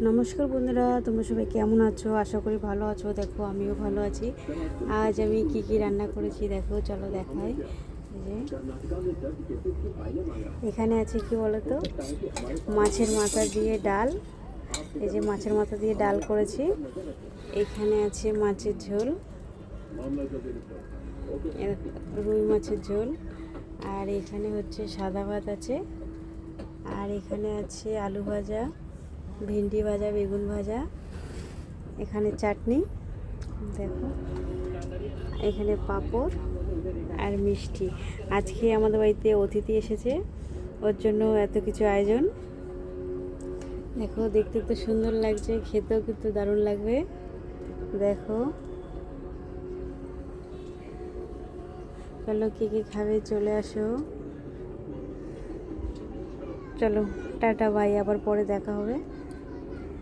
নমস্কার বন্ধুরা, তোমরা সবাই কেমন আছো? আশা করি ভালো আছো। দেখো আমিও ভালো আছি। আজ আমি কি রান্না করেছি দেখো, চলো দেখাই। এই যে এখানে আছে কি বলো তো, মাছের মাথা দিয়ে ডাল। এই যে মাছের মাথা দিয়ে ডাল করেছি। এখানে আছে মাছের ঝোল, রুই মাছের ঝোল। আর এখানে হচ্ছে সাদা ভাত আছে। আর এখানে আছে আলু ভাজা, ভিন্ডি ভাজা, বেগুন ভাজা। এখানে চাটনি দেখো, এখানে পাঁপড় আর মিষ্টি। আজকে আমাদের বাড়িতে অতিথি এসেছে, ওর জন্য এত কিছু আয়োজন। দেখো দেখতে তো সুন্দর লাগছে, খেতেও কিন্তু দারুণ লাগবে। দেখো চলো, কে কে খাবে চলে আসো। চলো টাটা বাই, আবার পরে দেখা হবে।